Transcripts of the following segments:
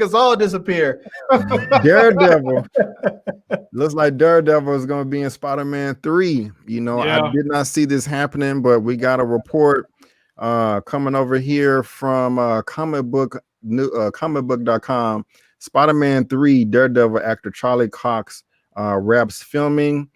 us all disappear. Daredevil. Looks like Daredevil is going to be in Spider-Man 3. You know, I did not see this happening, but we got a report coming over here from comicbook.com. Spider-Man 3 Daredevil actor Charlie Cox wraps filming.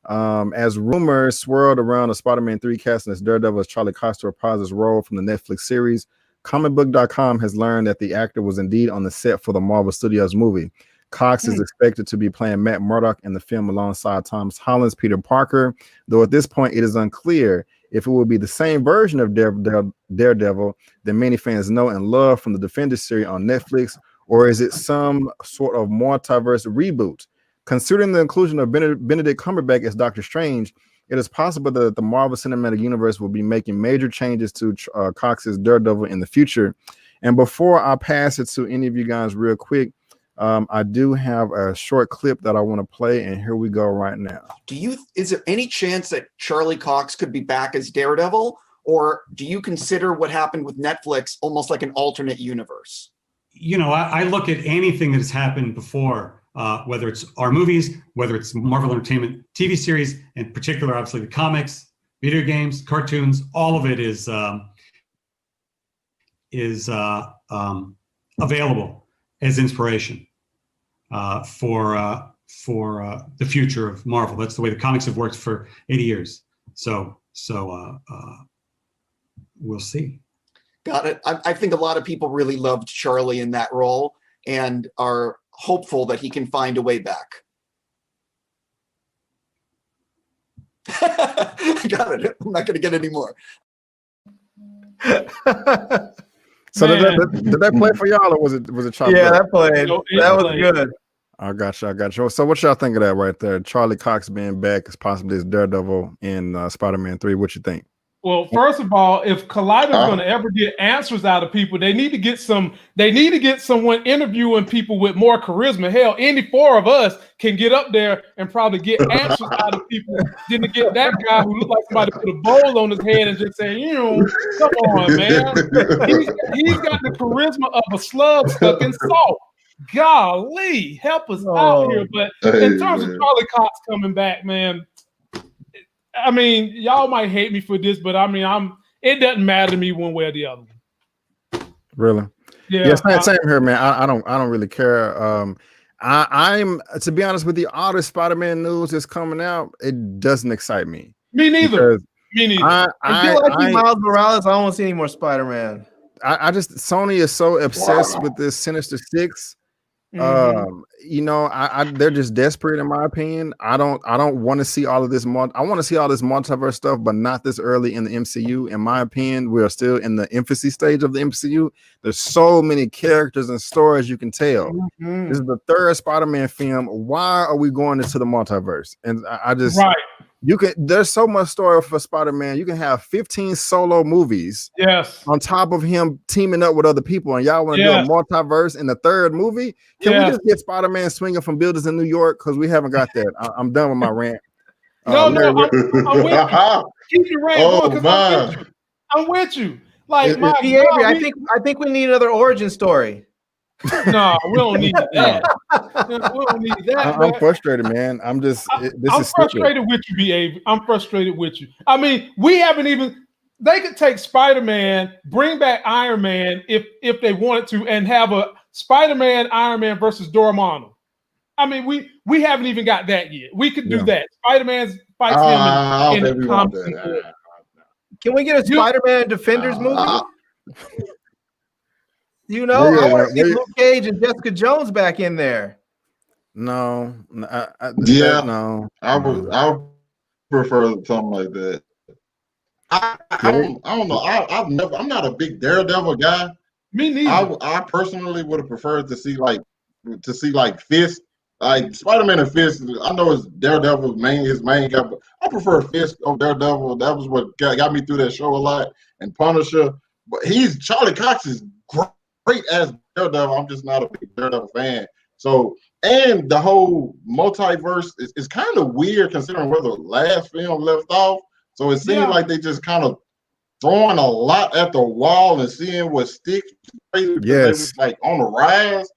As rumors swirled around the Spider-Man 3 casting as Daredevil as Charlie Cox to reprise his role from the Netflix series, comicbook.com has learned that the actor was indeed on the set for the Marvel Studios movie. Cox is expected to be playing Matt Murdock in the film alongside Tom Holland's Peter Parker, though at this point it is unclear if it will be the same version of Daredevil that many fans know and love from the Defenders series on Netflix, or is it some sort of multiverse reboot? Considering the inclusion of Benedict Cumberbatch as Doctor Strange, it is possible that the Marvel Cinematic Universe will be making major changes to Cox's Daredevil in the future. And before I pass it to any of you guys real quick, I do have a short clip that I want to play, and here we go right now. Is there any chance that Charlie Cox could be back as Daredevil, or do you consider what happened with Netflix almost like an alternate universe? You know, I look at anything that has happened before. Whether it's our movies, whether it's Marvel Entertainment TV series, in particular, obviously the comics, video games, cartoons, all of it is available as inspiration for the future of Marvel. That's the way the comics have worked for 80 years. So we'll see. Got it. I think a lot of people really loved Charlie in that role and are hopeful that he can find a way back. Got it. I'm not going to get any more. So did that play for y'all, or was it Charlie? Yeah, that played. That was good. I got you. So what y'all think of that right there? Charlie Cox being back as possibly as Daredevil in Spider-Man 3. What you think? Well, first of all, if Collider's going to ever get answers out of people, they need to get someone interviewing people with more charisma. Hell, any four of us can get up there and probably get answers out of people than to get that guy who looked like somebody put a bowl on his head and just say, come on, man. He's got the charisma of a slug stuck in salt. Golly, help us out here. But in terms of Charlie Cox coming back, man, I mean, y'all might hate me for this, but I mean, it doesn't matter to me one way or the other. Really? Yeah. Same here, man. I don't really care. I'm to be honest with you, all the Spider-Man news that's coming out, it doesn't excite me. Me neither. I feel like Miles Morales. I don't want to see any more Spider-Man. Sony is so obsessed with this Sinister Six. They're just desperate, in my opinion. I don't want to see all of this. I want to see all this multiverse stuff, but not this early in the MCU. In my opinion, we are still in the infancy stage of the MCU. There's so many characters and stories you can tell. This is the third Spider-Man film. Why are we going into the multiverse? And I just there's so much story for Spider-Man. You can have 15 solo movies. Yes. On top of him teaming up with other people, and y'all want to do a multiverse in the third movie? Can we just get Spider-Man swinging from buildings in New York? Because we haven't got that. I'm done with my rant. I'm with you. Keep your rant going. I'm with you. Like, I think we need another origin story. No, we don't need that. We don't need that. I'm frustrated, man. I'm frustrated with you, B.A. I'm frustrated with you. I mean, we haven't even. They could take Spider-Man, bring back Iron Man if they wanted to, and have a Spider-Man, Iron Man versus Dormammu. I mean, we haven't even got that yet. We could do that. Spider-Man fights him in the comics. Can we get a Spider-Man Defenders movie? I want to see Luke Cage and Jessica Jones back in there. No. I would prefer something like that. I don't know. I'm not a big Daredevil guy. Me neither. I personally would have preferred to see Fist. Like Spider-Man and Fist, I know it's Daredevil's his main guy, but I prefer Fist over Daredevil. That was what got me through that show a lot. And Punisher, but Charlie Cox is great as Daredevil. I'm just not a big Daredevil fan. So, and the whole multiverse is kind of weird considering where the last film left off. So it seems like they just kind of throwing a lot at the wall and seeing what sticks. Yes, like on the rise.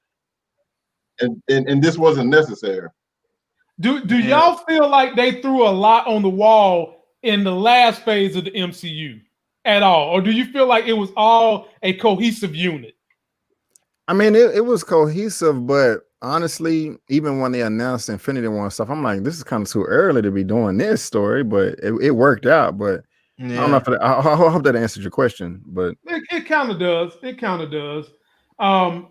and this wasn't necessary. Do y'all feel like they threw a lot on the wall in the last phase of the MCU at all, or do you feel like it was all a cohesive unit? I mean, it was cohesive, but honestly, even when they announced Infinity War and stuff, I'm like, this is kind of too early to be doing this story, but it worked out. But I don't know if I hope that answered your question, but it kind of does. It kind of does. I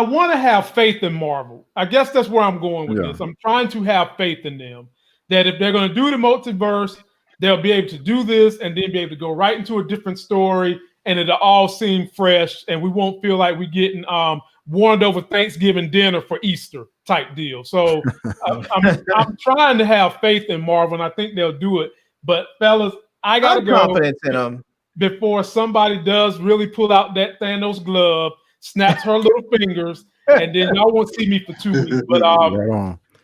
want to have faith in Marvel. I guess that's where I'm going with this. I'm trying to have faith in them that if they're going to do the multiverse, they'll be able to do this and then be able to go right into a different story, and it'll all seem fresh, and we won't feel like we're getting warned over Thanksgiving dinner for Easter type deal. So I'm trying to have faith in Marvel, and I think they'll do it. But fellas, I gotta go. Confidence in them before somebody does really pull out that Thanos glove, snaps her little fingers, and then y'all won't see me for 2 weeks. But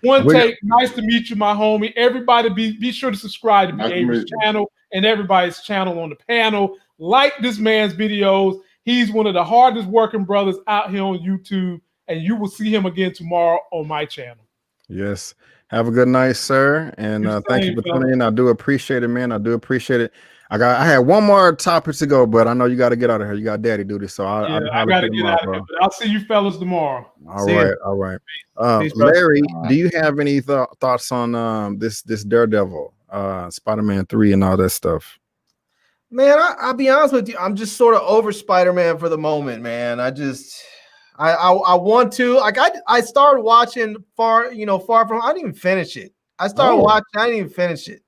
One Take, nice to meet you, my homie. Everybody be sure to subscribe to Behavior's channel and everybody's channel on the panel. Like this man's videos. He's one of the hardest working brothers out here on YouTube, and you will see him again tomorrow on my channel. Yes. Have a good night, sir. And thank you for tuning in. I do appreciate it, man. I do appreciate it. I had one more topic to go, but I know you got to get out of here. You got daddy duty, so I got to get out of here. But I'll see you fellas tomorrow. All right. Peace, Larry, do you have any thoughts on this Daredevil, Spider-Man 3, and all that stuff? Man, I'll be honest with you. I'm just sort of over Spider-Man for the moment, man. I want to, like, I started watching Far From. I didn't even finish it. I started watching. I didn't even finish it.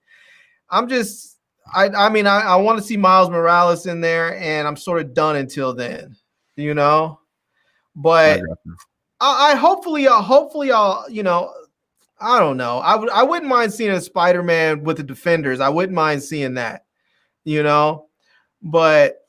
I mean, I want to see Miles Morales in there, and I'm sort of done until then, But I hopefully I'll, I don't know. I wouldn't mind seeing a Spider-Man with the Defenders. I wouldn't mind seeing that, But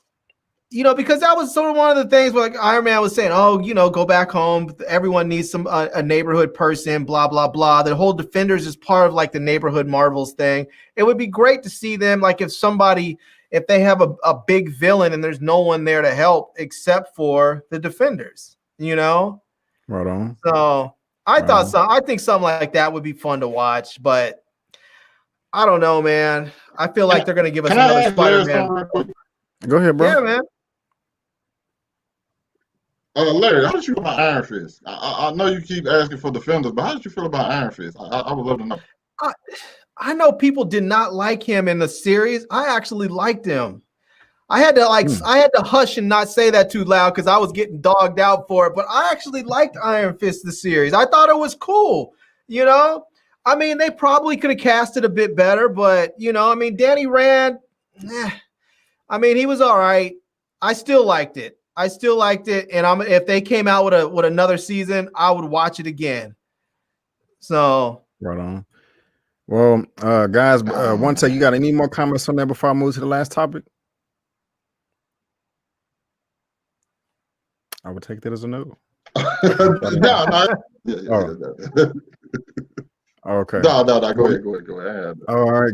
because that was sort of one of the things where, like, Iron Man was saying, go back home. Everyone needs a neighborhood person, blah, blah, blah. The whole Defenders is part of, like, the neighborhood Marvels thing. It would be great to see them, like, if they have a big villain and there's no one there to help except for the Defenders, Right on. So I think something like that would be fun to watch, but I don't know, man. I feel like they're going to give us another Spider-Man. Go ahead, bro. Yeah, man. Larry, how did you feel about Iron Fist? I know you keep asking for Defenders, but how did you feel about Iron Fist? I would love to know. I know people did not like him in the series. I actually liked him. I had to hush and not say that too loud because I was getting dogged out for it. But I actually liked Iron Fist the series. I thought it was cool. I mean, they probably could have cast it a bit better, but I mean, Danny Rand. I mean, he was all right. I still liked it. And if they came out with another season, I would watch it again. So right on. Well, guys, One Take, you got any more comments on that before I move to the last topic? I would take that as a no. No. Okay. No. Go ahead. All right.